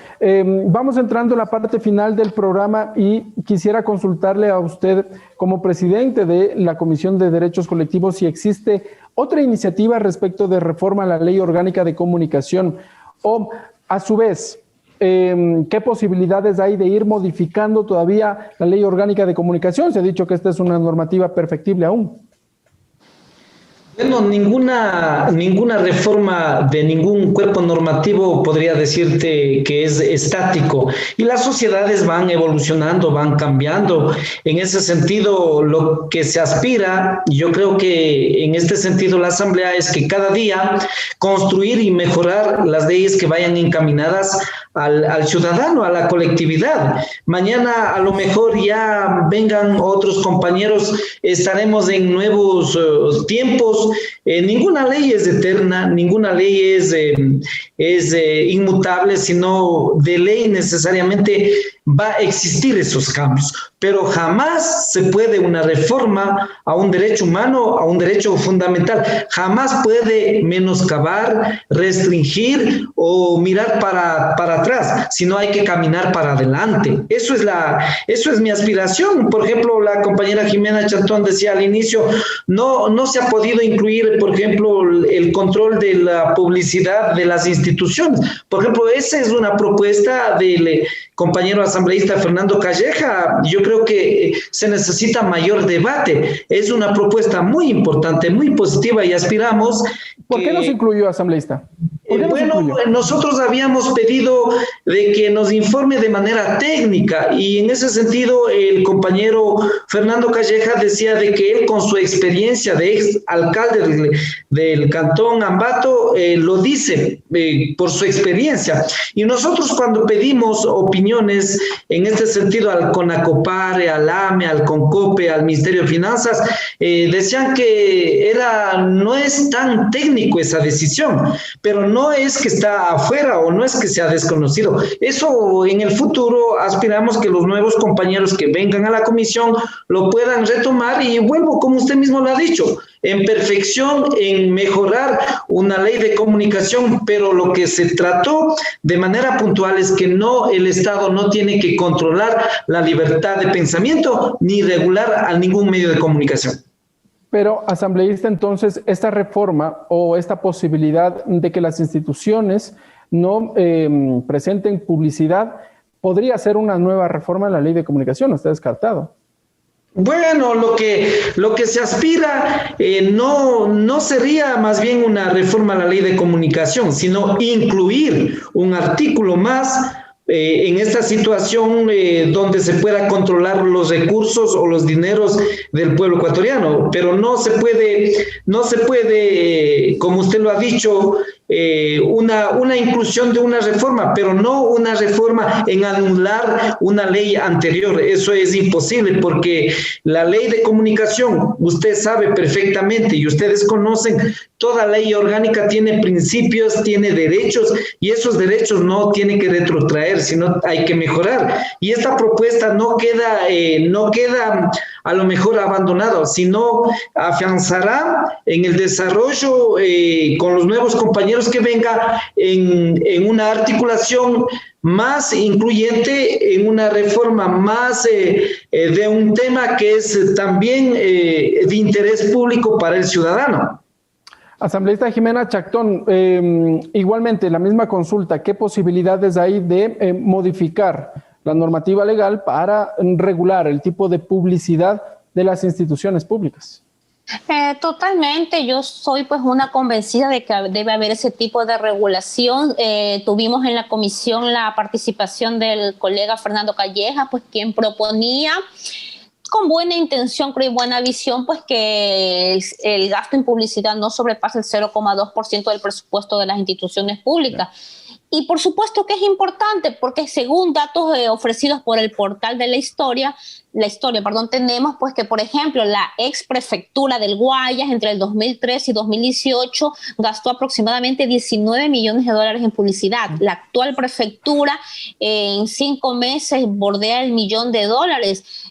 vamos entrando en la parte final del programa y quisiera consultarle a usted, como presidente de la Comisión de Derechos Colectivos, si existe otra iniciativa respecto de reforma a la Ley Orgánica de Comunicación o, a su vez, ¿qué posibilidades hay de ir modificando todavía la Ley Orgánica de Comunicación? Se ha dicho que esta es una normativa perfectible aún. Bueno, ninguna reforma de ningún cuerpo normativo podría decirte que es estático, y las sociedades van evolucionando, van cambiando. En ese sentido, lo que se aspira, yo creo que en este sentido la Asamblea, es que cada día construir y mejorar las leyes que vayan encaminadas al ciudadano, a la colectividad. Mañana a lo mejor ya vengan otros compañeros, estaremos en nuevos tiempos. Ninguna ley es eterna, ninguna ley es inmutable, sino de ley necesariamente va a existir esos cambios, pero jamás se puede una reforma a un derecho humano, a un derecho fundamental, jamás puede menoscabar, restringir o mirar para atrás, sino hay que caminar para adelante. Eso es mi aspiración. Por ejemplo, la compañera Jimena Chactón decía al inicio, no se ha podido incluir, por ejemplo, el control de la publicidad de las instituciones. Por ejemplo, esa es una propuesta del compañero asambleísta Fernando Calleja. Yo creo que se necesita mayor debate. Es una propuesta muy importante, muy positiva, y aspiramos. ¿Por qué no se incluyó, asambleísta? Nosotros habíamos pedido de que nos informe de manera técnica, y en ese sentido el compañero Fernando Calleja decía de que él, con su experiencia de ex alcalde del cantón Ambato, lo dice por su experiencia. Y nosotros, cuando pedimos opiniones en este sentido al CONACOPARE, al AME, al CONCOPE, al Ministerio de Finanzas, decían que no es tan técnico esa decisión, pero no es que está afuera o no es que sea desconocido. Eso en el futuro aspiramos que los nuevos compañeros que vengan a la comisión lo puedan retomar, y vuelvo, como usted mismo lo ha dicho, en perfección, en mejorar una ley de comunicación, pero lo que se trató de manera puntual es que el Estado no tiene que controlar la libertad de pensamiento ni regular a ningún medio de comunicación. Pero, asambleísta, entonces, esta reforma o esta posibilidad de que las instituciones no presenten publicidad, ¿podría ser una nueva reforma a la Ley de Comunicación? ¿No está descartado? Bueno, lo que se aspira no sería más bien una reforma a la Ley de Comunicación, sino incluir un artículo más en esta situación donde se pueda controlar los recursos o los dineros del pueblo ecuatoriano, pero no se puede, como usted lo ha dicho, una inclusión de una reforma, pero no una reforma en anular una ley anterior. Eso es imposible, porque la Ley de Comunicación, usted sabe perfectamente y ustedes conocen, toda ley orgánica tiene principios, tiene derechos, y esos derechos no tienen que retrotraer, sino hay que mejorar. Y esta propuesta no queda a lo mejor abandonada, sino afianzará en el desarrollo con los nuevos compañeros que venga en una articulación más incluyente, en una reforma más de un tema que es también de interés público para el ciudadano. Asambleísta Jimena Chactón, igualmente la misma consulta, ¿qué posibilidades hay de modificar la normativa legal para regular el tipo de publicidad de las instituciones públicas? Totalmente, yo soy pues una convencida de que debe haber ese tipo de regulación. Tuvimos en la comisión la participación del colega Fernando Calleja, pues quien proponía, con buena intención, creo, y buena visión, pues que el gasto en publicidad no sobrepase el 0,2% del presupuesto de las instituciones públicas. Y por supuesto que es importante, porque según datos ofrecidos por el Portal de la Historia, tenemos pues que, por ejemplo, la ex prefectura del Guayas entre el 2003 y 2018 gastó aproximadamente $19 millones en publicidad. La actual prefectura en 5 meses bordea el $1 millón.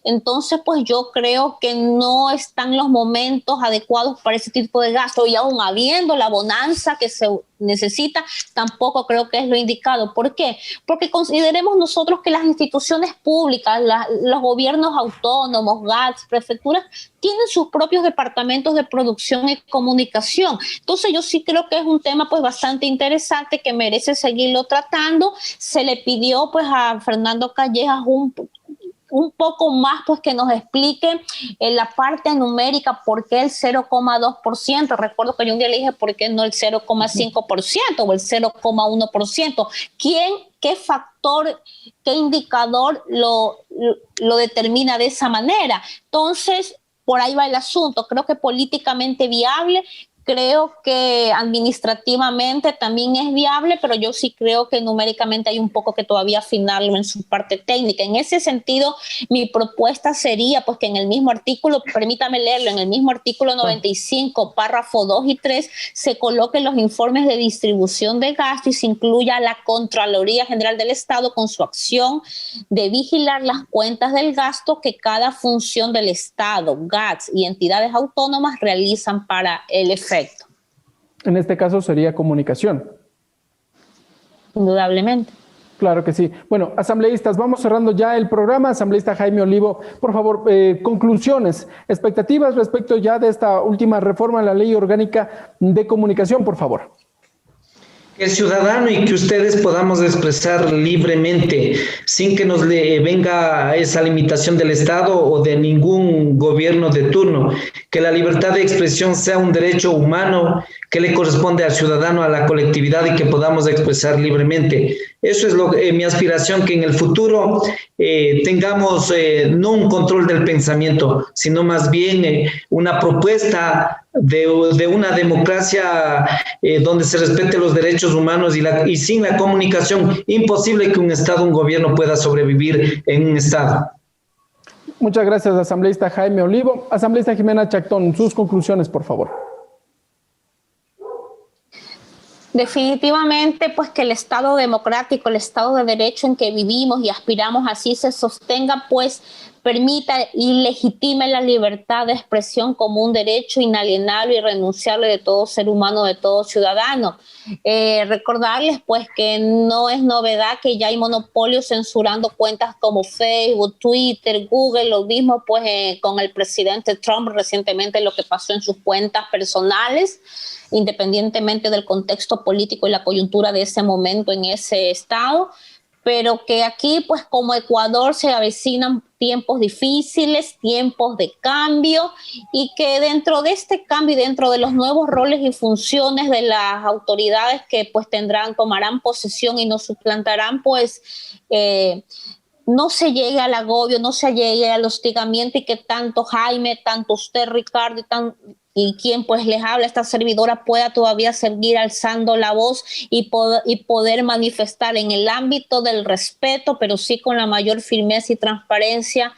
Entonces, pues yo creo que no están los momentos adecuados para ese tipo de gasto, y aún habiendo la bonanza que se necesita, tampoco creo que es lo indicado. ¿Por qué? Porque consideremos nosotros que las instituciones públicas, los gobiernos autónomos, GATS, prefecturas, tienen sus propios departamentos de producción y comunicación. Entonces yo sí creo que es un tema pues bastante interesante que merece seguirlo tratando. Se le pidió pues a Fernando Callejas un poco más, pues que nos explique en la parte numérica por qué el 0,2%. Recuerdo que yo un día le dije por qué no el 0,5% o el 0,1%. ¿Qué factor, qué indicador lo determina de esa manera? Entonces, por ahí va el asunto. Creo que políticamente viable, creo que administrativamente también es viable, pero yo sí creo que numéricamente hay un poco que todavía afinarlo en su parte técnica. En ese sentido, mi propuesta sería pues que en el mismo artículo, permítame leerlo, en el mismo artículo 95, párrafo 2 y 3, se coloquen los informes de distribución de gasto y se incluya la Contraloría General del Estado con su acción de vigilar las cuentas del gasto que cada función del Estado, GATS y entidades autónomas realizan para el efecto. En este caso sería comunicación. Indudablemente. Claro que sí. Bueno, asambleístas, vamos cerrando ya el programa. Asambleísta Jaime Olivo, por favor, conclusiones, expectativas respecto ya de esta última reforma a la Ley Orgánica de Comunicación, por favor. Que el ciudadano y que ustedes podamos expresar libremente, sin que nos venga esa limitación del Estado o de ningún gobierno de turno, que la libertad de expresión sea un derecho humano que le corresponde al ciudadano, a la colectividad, y que podamos expresar libremente. Eso es mi aspiración, que en el futuro tengamos no un control del pensamiento, sino más bien una propuesta de una democracia donde se respeten los derechos humanos y sin la comunicación, imposible que un Estado, un gobierno pueda sobrevivir en un Estado. Muchas gracias, asambleísta Jaime Olivo. Asambleísta Jimena Chactón, sus conclusiones, por favor. Definitivamente, pues que el Estado democrático, el Estado de Derecho en que vivimos y aspiramos así se sostenga, pues permita y legitime la libertad de expresión como un derecho inalienable y irrenunciable de todo ser humano, de todo ciudadano. Recordarles pues que no es novedad que ya hay monopolios censurando cuentas como Facebook, Twitter, Google, lo mismo pues con el presidente Trump recientemente, lo que pasó en sus cuentas personales, independientemente del contexto político y la coyuntura de ese momento en ese estado. Pero que aquí, pues como Ecuador, se avecinan tiempos difíciles, tiempos de cambio, y que dentro de este cambio y dentro de los nuevos roles y funciones de las autoridades que pues tomarán posesión y nos suplantarán, pues no se llegue al agobio, no se llegue al hostigamiento, y que tanto Jaime, tanto usted, Ricardo, y quien pues les habla, esta servidora, pueda todavía seguir alzando la voz y poder manifestar en el ámbito del respeto, pero sí con la mayor firmeza y transparencia,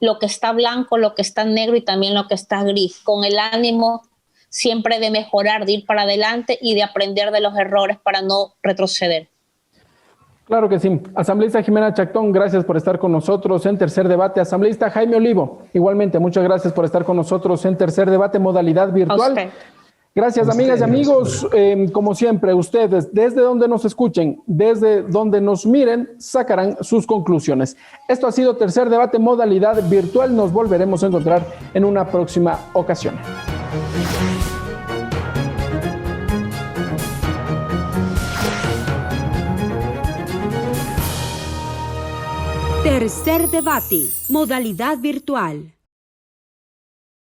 lo que está blanco, lo que está negro y también lo que está gris, con el ánimo siempre de mejorar, de ir para adelante y de aprender de los errores para no retroceder. Claro que sí. Asambleísta Jimena Chactón, gracias por estar con nosotros en Tercer Debate. Asambleísta Jaime Olivo, igualmente, muchas gracias por estar con nosotros en Tercer Debate, modalidad virtual. Gracias, amigas y amigos. Como siempre, ustedes, desde donde nos escuchen, desde donde nos miren, sacarán sus conclusiones. Esto ha sido Tercer Debate, modalidad virtual. Nos volveremos a encontrar en una próxima ocasión. Tercer Debate, modalidad virtual.